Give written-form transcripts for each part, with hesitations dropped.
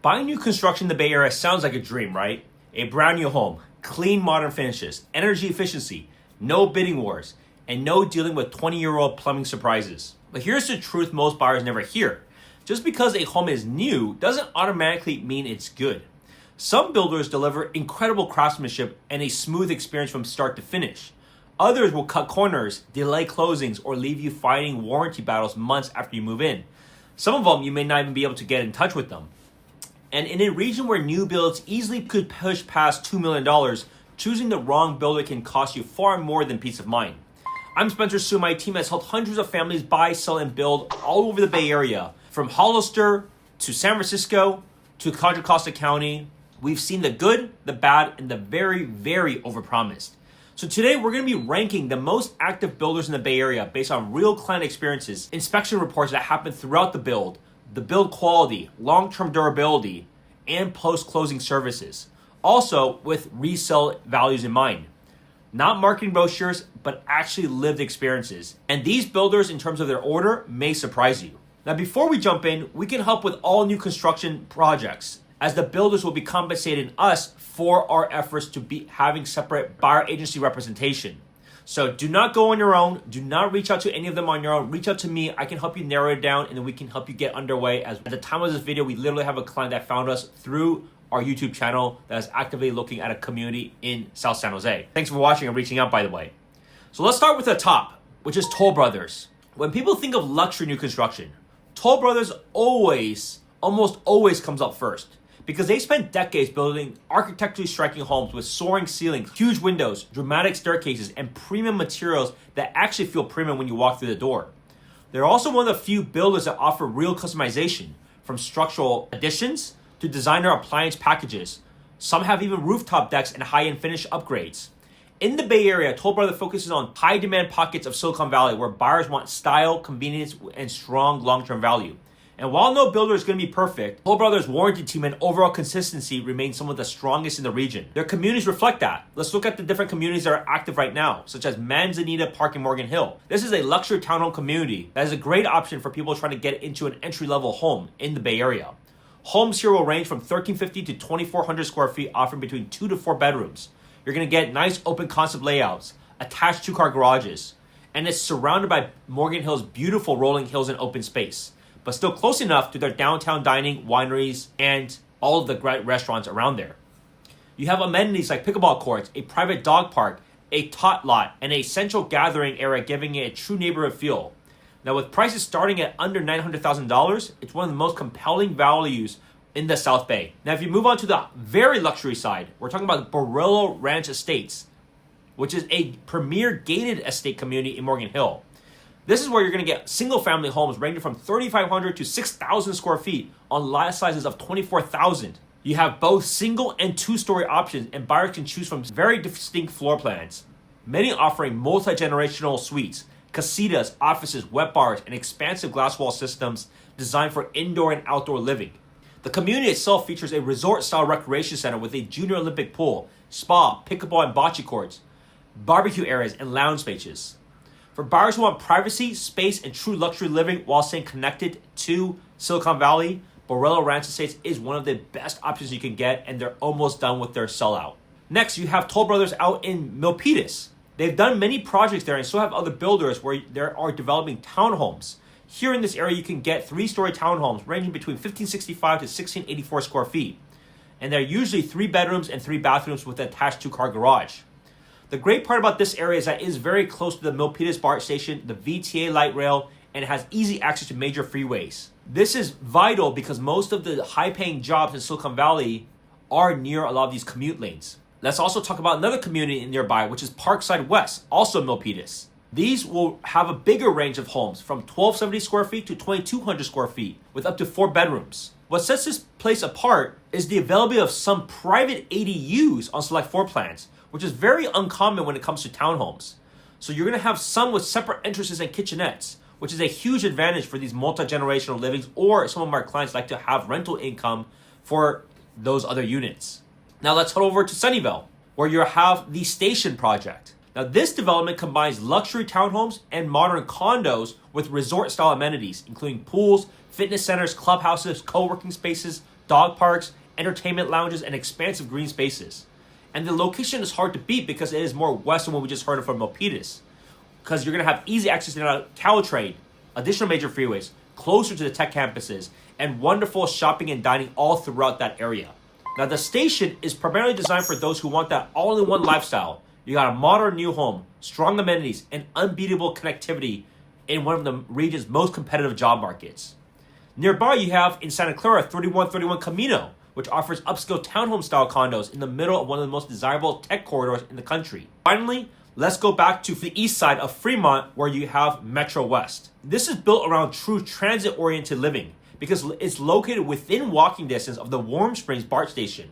Buying new construction in the Bay Area sounds like a dream, right? A brand new home, clean modern finishes, energy efficiency, no bidding wars, and no dealing with 20-year-old plumbing surprises. But here's the truth most buyers never hear. Just because a home is new doesn't automatically mean it's good. Some builders deliver incredible craftsmanship and a smooth experience from start to finish. Others will cut corners, delay closings, or leave you fighting warranty battles months after you move in. Some of them you may not even be able to get in touch with them. And in a region where new builds easily could push past $2 million, choosing the wrong builder can cost you far more than peace of mind. I'm Spencer Hsu. My team has helped hundreds of families buy, sell, and build all over the Bay Area. From Hollister to San Francisco to Contra Costa County, we've seen the good, the bad, and the very, very overpromised. So today we're going to be ranking the most active builders in the Bay Area based on real client experiences, inspection reports that happen throughout the build quality, long-term durability, and post-closing services. Also with resale values in mind. Not marketing brochures, but actually lived experiences. And these builders, in terms of their order, may surprise you. Now, before we jump in, we can help with all new construction projects, as the builders will be compensating us for our efforts to be having separate buyer agency representation. So do not go on your own. Do not reach out to any of them on your own. Reach out to me. I can help you narrow it down, and then we can help you get underway. As at the time of this video, we literally have a client that found us through our YouTube channel that is actively looking at a community in South San Jose. Thanks for watching and reaching out, by the way. So let's start with the top, which is Toll Brothers. When people think of luxury new construction, Toll Brothers almost always comes up first, because they spent decades building architecturally striking homes with soaring ceilings, huge windows, dramatic staircases, and premium materials that actually feel premium when you walk through the door. They're also one of the few builders that offer real customization, from structural additions to designer appliance packages. Some have even rooftop decks and high-end finish upgrades. In the Bay Area, Toll Brothers focuses on high-demand pockets of Silicon Valley where buyers want style, convenience, and strong long-term value. And while no builder is going to be perfect, Toll Brothers' warranty team and overall consistency remain some of the strongest in the region. Their communities reflect that. Let's look at the different communities that are active right now, such as Manzanita Park in Morgan Hill. This is a luxury townhome community that is a great option for people trying to get into an entry-level home in the Bay Area. Homes here will range from 1,350 to 2,400 square feet, offering between 2 to 4 bedrooms. You're going to get nice open concept layouts, attached 2-car garages, and it's surrounded by Morgan Hill's beautiful rolling hills and open space, but still close enough to their downtown dining, wineries, and all of the great restaurants around there. You have amenities like pickleball courts, a private dog park, a tot lot, and a central gathering area, giving it a true neighborhood feel. Now, with prices starting at under $900,000, it's one of the most compelling values in the South Bay. Now, if you move on to the very luxury side, we're talking about Barrillo Ranch Estates, which is a premier gated estate community in Morgan Hill. This is where you're going to get single-family homes ranging from 3,500 to 6,000 square feet on lot sizes of 24,000. You have both single and two-story options, and buyers can choose from very distinct floor plans, many offering multi-generational suites, casitas, offices, wet bars, and expansive glass wall systems designed for indoor and outdoor living. The community itself features a resort-style recreation center with a junior Olympic pool, spa, pickleball and bocce courts, barbecue areas, and lounge spaces. For buyers who want privacy, space, and true luxury living while staying connected to Silicon Valley, Barrillo Ranch Estates is one of the best options you can get, and they're almost done with their sellout. Next, you have Toll Brothers out in Milpitas. They've done many projects there and still have other builders where they are developing townhomes. Here in this area, you can get 3-story townhomes ranging between 1,565 to 1,684 square feet. And they're usually 3 bedrooms and 3 bathrooms with an attached 2-car garage. The great part about this area is that it is very close to the Milpitas BART station, the VTA light rail, and it has easy access to major freeways. This is vital because most of the high-paying jobs in Silicon Valley are near a lot of these commute lanes. Let's also talk about another community nearby, which is Parkside West, also Milpitas. These will have a bigger range of homes from 1,270 square feet to 2,200 square feet with up to 4 bedrooms. What sets this place apart is the availability of some private ADUs on select floor plans, which is very uncommon when it comes to townhomes. So you're going to have some with separate entrances and kitchenettes, which is a huge advantage for these multi-generational livings, or some of our clients like to have rental income for those other units. Now let's head over to Sunnyvale, where you have the Station Project. Now, this development combines luxury townhomes and modern condos with resort-style amenities, including pools, fitness centers, clubhouses, co-working spaces, dog parks, entertainment lounges, and expansive green spaces. And the location is hard to beat because it is more west than what we just heard of from Milpitas. Because you're going to have easy access to the Caltrade, additional major freeways, closer to the tech campuses, and wonderful shopping and dining all throughout that area. Now, the station is primarily designed for those who want that all-in-one lifestyle. You got a modern new home, strong amenities, and unbeatable connectivity in one of the region's most competitive job markets. Nearby, you have in Santa Clara 3131 Camino, which offers upscale townhome-style condos in the middle of one of the most desirable tech corridors in the country. Finally, let's go back to the east side of Fremont, where you have Metro West. This is built around true transit-oriented living because it's located within walking distance of the Warm Springs BART station.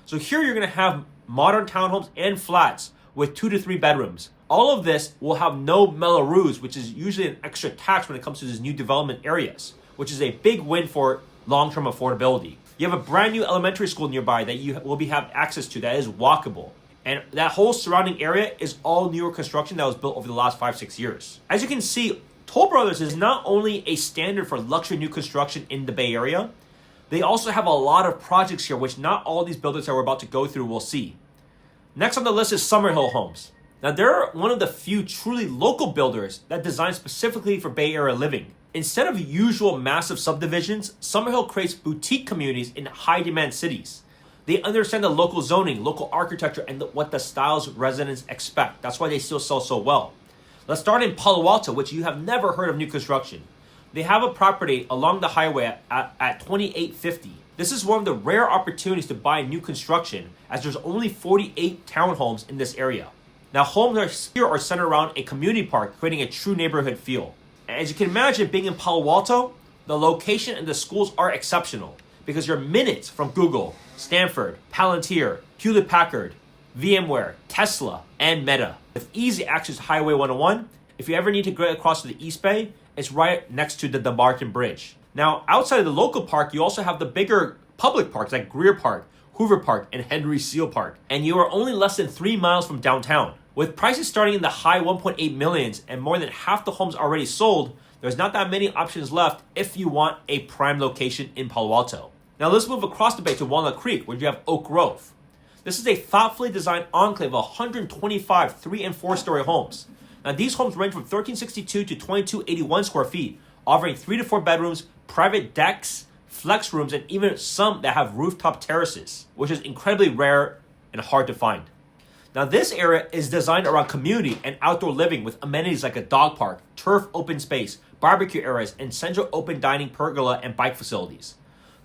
So here you're going to have modern townhomes and flats with 2 to 3 bedrooms. All of this will have no Mello-Roos, which is usually an extra tax when it comes to these new development areas, which is a big win for long-term affordability. You have a brand new elementary school nearby that you will have access to that is walkable. And that whole surrounding area is all newer construction that was built over the last 5-6 years. As you can see, Toll Brothers is not only a standard for luxury new construction in the Bay Area, they also have a lot of projects here, which not all these buildings that we're about to go through will see. Next on the list is SummerHill Homes. Now, they're one of the few truly local builders that design specifically for Bay Area living. Instead of usual massive subdivisions, SummerHill creates boutique communities in high-demand cities. They understand the local zoning, local architecture, and what the styles residents expect. That's why they still sell so well. Let's start in Palo Alto, which you have never heard of new construction. They have a property along the highway at 2850. This is one of the rare opportunities to buy new construction, as there's only 48 townhomes in this area. Now, homes here are centered around a community park, creating a true neighborhood feel. As you can imagine, being in Palo Alto, the location and the schools are exceptional because you're minutes from Google, Stanford, Palantir, Hewlett Packard, VMware, Tesla, and Meta. With easy access to Highway 101, if you ever need to get across to the East Bay, it's right next to the DeMartin Bridge. Now, outside of the local park, you also have the bigger public parks like Greer Park, Hoover Park, and Henry Seal Park. And you are only less than 3 miles from downtown. With prices starting in the high 1.8 millions and more than half the homes already sold, there's not that many options left if you want a prime location in Palo Alto. Now let's move across the bay to Walnut Creek, where you have Oak Grove. This is a thoughtfully designed enclave of 125 3- and 4-story homes. Now these homes range from 1362 to 2281 square feet, offering 3 to 4 bedrooms, private decks, flex rooms, and even some that have rooftop terraces, which is incredibly rare and hard to find. Now this area is designed around community and outdoor living with amenities like a dog park, turf open space, barbecue areas, and central open dining pergola and bike facilities.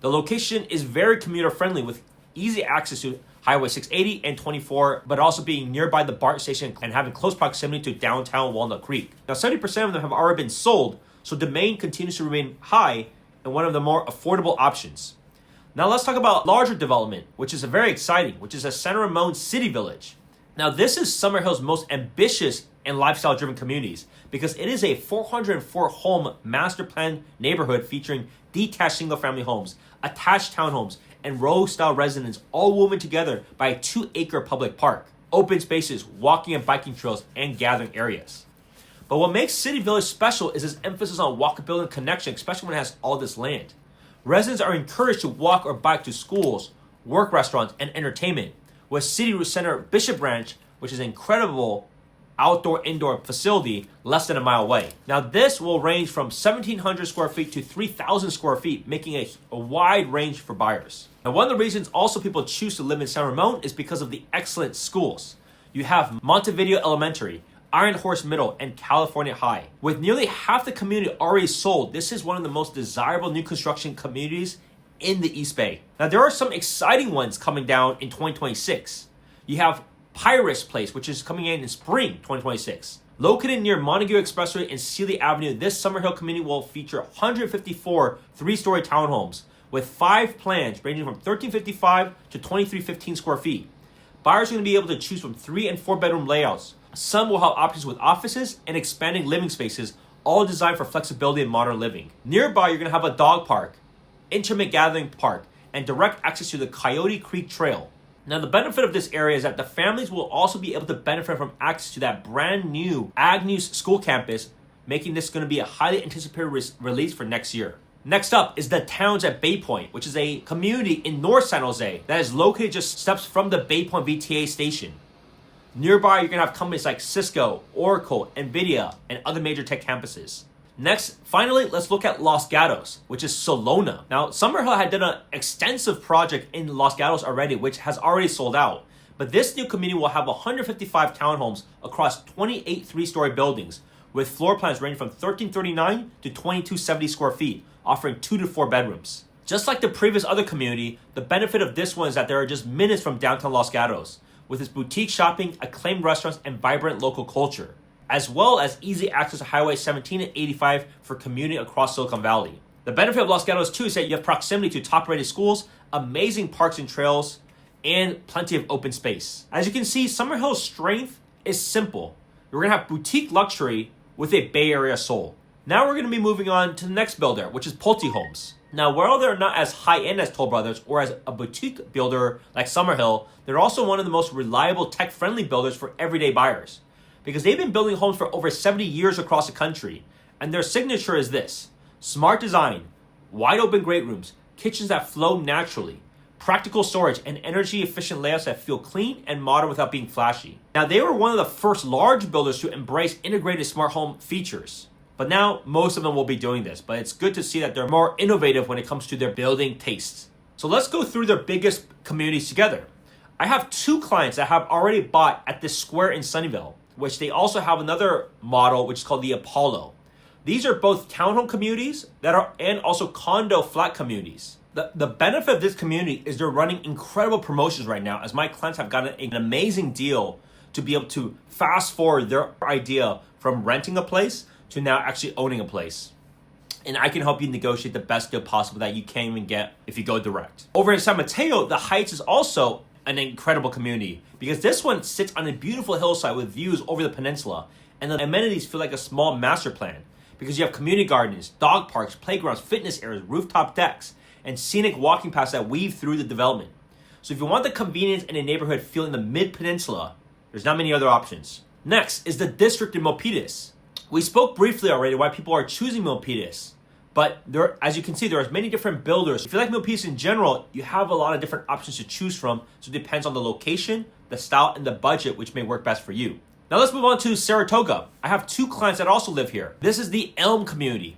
The location is very commuter friendly with easy access to Highway 680 and 24, but also being nearby the BART station and having close proximity to downtown Walnut Creek. Now 70% of them have already been sold, so demand continues to remain high and one of the more affordable options. Now let's talk about larger development, which is very exciting, which is a San Ramon City Village. Now this is SummerHill's most ambitious and lifestyle-driven communities because it is a 404-home master plan neighborhood featuring detached single-family homes, attached townhomes, and row-style residences all woven together by a 2-acre public park, open spaces, walking and biking trails, and gathering areas. But what makes City Village special is its emphasis on walkability and connection, especially when it has all this land. Residents are encouraged to walk or bike to schools, work restaurants, and entertainment, with City Center Bishop Ranch, which is an incredible outdoor-indoor facility less than a mile away. Now this will range from 1,700 square feet to 3,000 square feet, making a wide range for buyers. Now one of the reasons also people choose to live in San Ramon is because of the excellent schools. You have Montevideo Elementary, Iron Horse Middle, and California High. With nearly half the community already sold, this is one of the most desirable new construction communities in the East Bay. Now there are some exciting ones coming down in 2026. You have Pirates Place, which is coming in spring 2026. Located near Montague Expressway and Sealy Avenue, this SummerHill community will feature 154 3-story townhomes with 5 plans ranging from 1355 to 2315 square feet. Buyers are going to be able to choose from 3 and 4 bedroom layouts. Some will have options with offices and expanding living spaces, all designed for flexibility and modern living. Nearby, you're going to have a dog park, intimate gathering park, and direct access to the Coyote Creek Trail. Now, the benefit of this area is that the families will also be able to benefit from access to that brand new Agnews School campus, making this going to be a highly anticipated release for next year. Next up is the Towns at Bay Pointe, which is a community in North San Jose that is located just steps from the Bay Pointe VTA station. Nearby, you're going to have companies like Cisco, Oracle, NVIDIA, and other major tech campuses. Next, finally, let's look at Los Gatos, which is Solona. Now, SummerHill had done an extensive project in Los Gatos already, which has already sold out. But this new community will have 155 townhomes across 28 three-story buildings, with floor plans ranging from 1,339 to 2,270 square feet, offering 2 to 4 bedrooms. Just like the previous other community, the benefit of this one is that they are just minutes from downtown Los Gatos, with its boutique shopping, acclaimed restaurants, and vibrant local culture, as well as easy access to Highway 17 and 85 for commuting across Silicon Valley. The benefit of Los Gatos too is that you have proximity to top-rated schools, amazing parks and trails, and plenty of open space. As you can see, SummerHill's strength is simple. You're going to have boutique luxury with a Bay Area soul. Now we're going to be moving on to the next builder, which is Pulte Homes. Now, while they're not as high-end as Toll Brothers or as a boutique builder like SummerHill, they're also one of the most reliable tech-friendly builders for everyday buyers, because they've been building homes for over 70 years across the country, and their signature is this: smart design, wide open great rooms, kitchens that flow naturally, practical storage, and energy-efficient layouts that feel clean and modern without being flashy. Now, they were one of the first large builders to embrace integrated smart home features. But now, most of them will be doing this, but it's good to see that they're more innovative when it comes to their building tastes. So let's go through their biggest communities together. I have 2 clients that have already bought at this square in Sunnyvale, which they also have another model, which is called the Apollo. These are both townhome communities and also condo flat communities. The benefit of this community is they're running incredible promotions right now, as my clients have gotten an amazing deal to be able to fast forward their idea from renting a place to now actually owning a place. And I can help you negotiate the best deal possible that you can't even get if you go direct. Over in San Mateo, the Heights is also an incredible community, because this one sits on a beautiful hillside with views over the peninsula, and the amenities feel like a small master plan, because you have community gardens, dog parks, playgrounds, fitness areas, rooftop decks, and scenic walking paths that weave through the development. So if you want the convenience and a neighborhood feel in the mid-peninsula, there's not many other options. Next is the district in Milpitas. We spoke briefly already why people are choosing Milpitas, but there, as you can see, there are many different builders. If you like Milpitas in general, you have a lot of different options to choose from, so it depends on the location, the style, and the budget, which may work best for you. Now let's move on to Saratoga. I have 2 clients that also live here. This is the Elm community.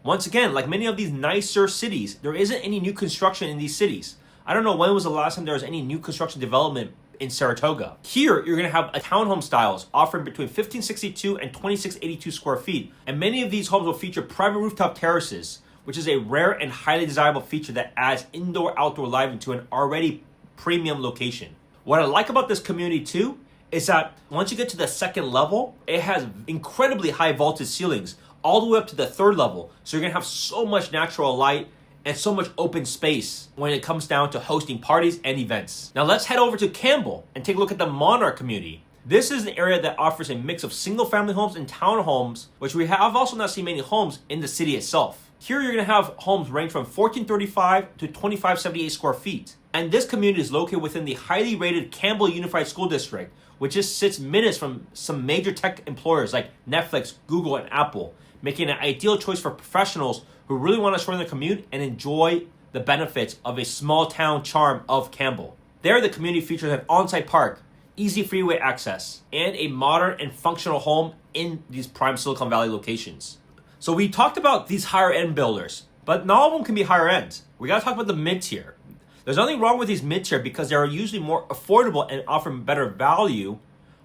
Once again, like many of these nicer cities, there isn't any new construction in these cities. I don't know when was the last time there was any new construction development in Saratoga. Here, you're going to have a townhome styles offering between 1,562 and 2,682 square feet. And many of these homes will feature private rooftop terraces, which is a rare and highly desirable feature that adds indoor-outdoor living to an already premium location. What I like about this community too is that once you get to the second level, it has incredibly high vaulted ceilings all the way up to the 3rd level. So you're going to have so much natural light and so much open space when it comes down to hosting parties and events. Now let's head over to Campbell and take a look at the Monarch community. This is an area that offers a mix of single-family homes and townhomes, which we have also not seen many homes in the city itself. Here you're going to have homes range from 1,435 to 2,578 square feet. And this community is located within the highly rated Campbell Unified School District, which just sits minutes from some major tech employers like Netflix, Google, and Apple, making it an ideal choice for professionals who really want to shorten their commute and enjoy the benefits of a small town charm of Campbell. There, the community features an on-site park, easy freeway access, and a modern and functional home in these prime Silicon Valley locations. So we talked about these higher-end builders, but not all of them can be higher-end. We got to talk about the mid-tier. There's nothing wrong with these mid-tier because they are usually more affordable and offer better value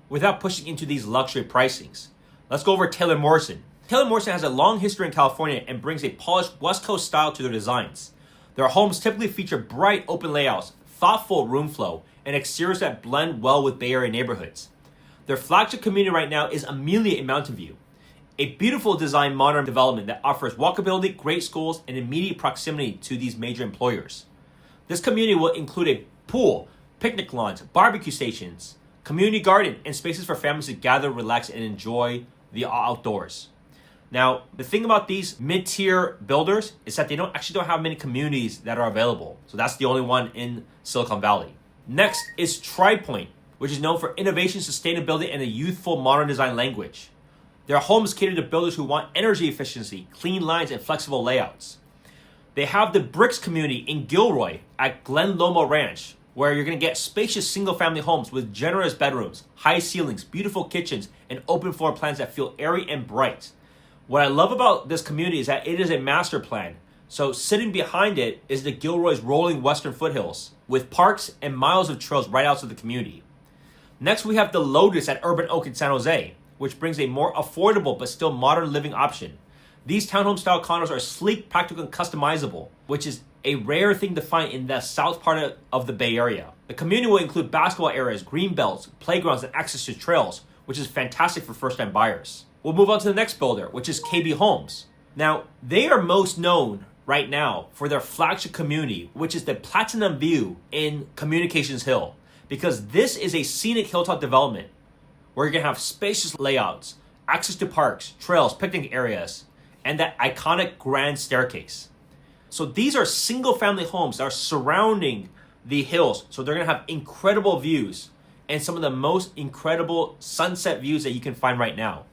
without pushing into these luxury pricings. Let's go over Taylor Morrison. Taylor Morrison has a long history in California and brings a polished West Coast style to their designs. Their homes typically feature bright open layouts, thoughtful room flow, and exteriors that blend well with Bay Area neighborhoods. Their flagship community right now is Amelia in Mountain View, a beautiful design modern development that offers walkability, great schools, and immediate proximity to these major employers. This community will include a pool, picnic lawns, barbecue stations, community garden, and spaces for families to gather, relax, and enjoy the outdoors. Now, the thing about these mid-tier builders is that they don't have many communities that are available. So that's the only one in Silicon Valley. Next is TriPoint, which is known for innovation, sustainability, and a youthful modern design language. Their homes cater to builders who want energy efficiency, clean lines, and flexible layouts. They have the Bricks community in Gilroy at Glen Lomo Ranch, where you're going to get spacious single-family homes with generous bedrooms, high ceilings, beautiful kitchens, and open floor plans that feel airy and bright. What I love about this community is that it is a master plan. So sitting behind it is the Gilroy's rolling western foothills, with parks and miles of trails right out to the community. Next, we have the Lotus at UrbanOak in San Jose, which brings a more affordable but still modern living option. These townhome-style condos are sleek, practical, and customizable, which is a rare thing to find in the south part of the Bay Area. The community will include basketball areas, green belts, playgrounds, and access to trails, which is fantastic for first-time buyers. We'll move on to the next builder, which is KB Homes. Now, they are most known right now for their flagship community, which is the Platinum View in Communications Hill, because this is a scenic hilltop development where you're going to have spacious layouts, access to parks, trails, picnic areas, and that iconic grand staircase. So these are single-family homes that are surrounding the hills, so they're going to have incredible views and some of the most incredible sunset views that you can find right now.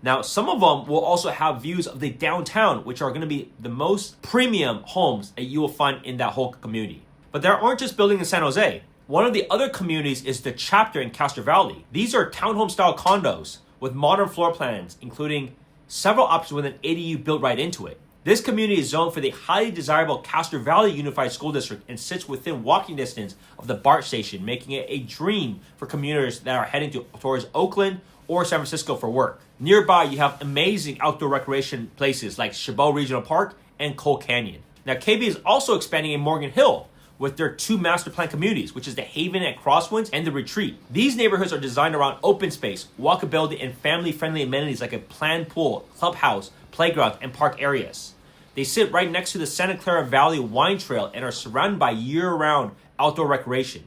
Now, some of them will also have views of the downtown, which are going to be the most premium homes that you will find in that whole community. But there aren't just buildings in San Jose. One of the other communities is the Chapter in Castro Valley. These are townhome-style condos with modern floor plans, including several options with an ADU built right into it. This community is zoned for the highly desirable Castro Valley Unified School District and sits within walking distance of the BART station, making it a dream for commuters that are heading towards Oakland or San Francisco for work. Nearby, you have amazing outdoor recreation places like Chabot Regional Park and Cole Canyon. Now, KB is also expanding in Morgan Hill with their two master plan communities, which is the Haven at Crosswinds and the Retreat. These neighborhoods are designed around open space, walkability, and family-friendly amenities like a planned pool, clubhouse, playground, and park areas. They sit right next to the Santa Clara Valley Wine Trail and are surrounded by year-round outdoor recreation,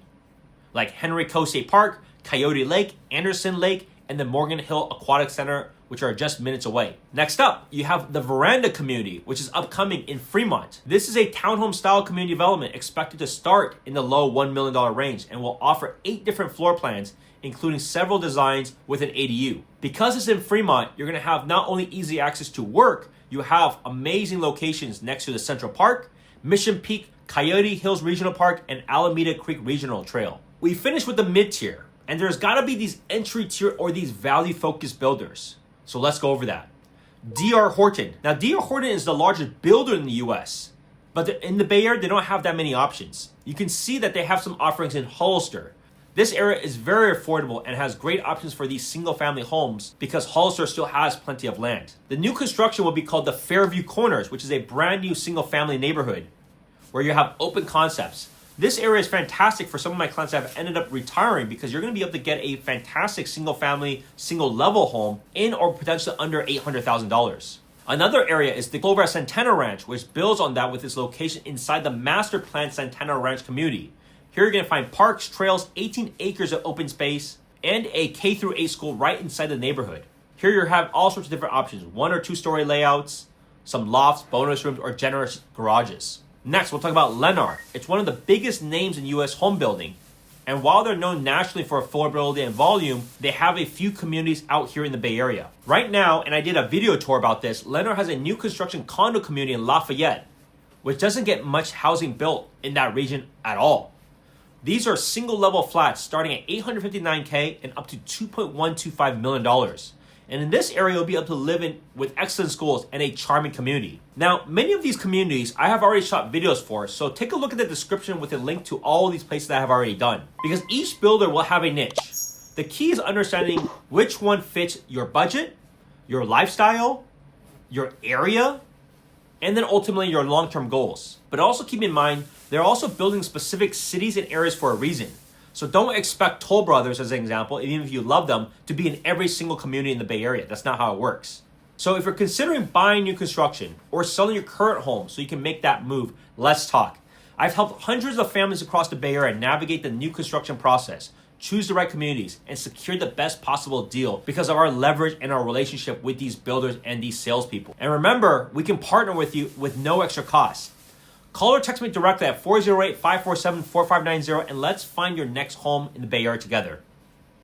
like Henry Coe State Park, Coyote Lake, Anderson Lake, and the Morgan Hill Aquatic Center, which are just minutes away. Next up, you have the Veranda community, which is upcoming in Fremont. This is a townhome-style community development expected to start in the low $1 million range and will offer 8 different floor plans, including several designs with an ADU. Because it's in Fremont, you're gonna have not only easy access to work, you have amazing locations next to the Central Park, Mission Peak, Coyote Hills Regional Park, and Alameda Creek Regional Trail. We finished with the mid-tier, and there's gotta be these entry-tier or these value-focused builders. So let's go over that. D.R. Horton. Now, D.R. Horton is the largest builder in the U.S., but in the Bay Area, they don't have that many options. You can see that they have some offerings in Hollister. This area is very affordable and has great options for these single-family homes because Hollister still has plenty of land. The new construction will be called the Fairview Corners, which is a brand new single-family neighborhood where you have open concepts. This area is fantastic for some of my clients that have ended up retiring because you're going to be able to get a fantastic single-family, single-level home in or potentially under $800,000. Another area is the Clover Santana Ranch, which builds on that with its location inside the master planned Santana Ranch community. Here you're going to find parks, trails, 18 acres of open space, and a K-8 school right inside the neighborhood. Here you have all sorts of different options, 1 or 2 story layouts, some lofts, bonus rooms, or generous garages. Next, we'll talk about Lennar. It's one of the biggest names in U.S. home building. And while they're known nationally for affordability and volume, they have a few communities out here in the Bay Area. Right now, and I did a video tour about this, Lennar has a new construction condo community in Lafayette, which doesn't get much housing built in that region at all. These are single-level flats starting at $859K and up to $2.125 million. And in this area, you'll be able to live in with excellent schools and a charming community. Now, many of these communities I have already shot videos for, so take a look at the description with a link to all of these places that I have already done. Because each builder will have a niche. The key is understanding which one fits your budget, your lifestyle, your area, and then ultimately your long-term goals. But also keep in mind, they're also building specific cities and areas for a reason. So don't expect Toll Brothers, as an example, even if you love them, to be in every single community in the Bay Area. That's not how it works. So if you're considering buying new construction or selling your current home so you can make that move, let's talk. I've helped hundreds of families across the Bay Area navigate the new construction process, choose the right communities, and secure the best possible deal because of our leverage and our relationship with these builders and these salespeople. And remember, we can partner with you with no extra cost. Call or text me directly at 408-547-4590 and let's find your next home in the Bay Area together.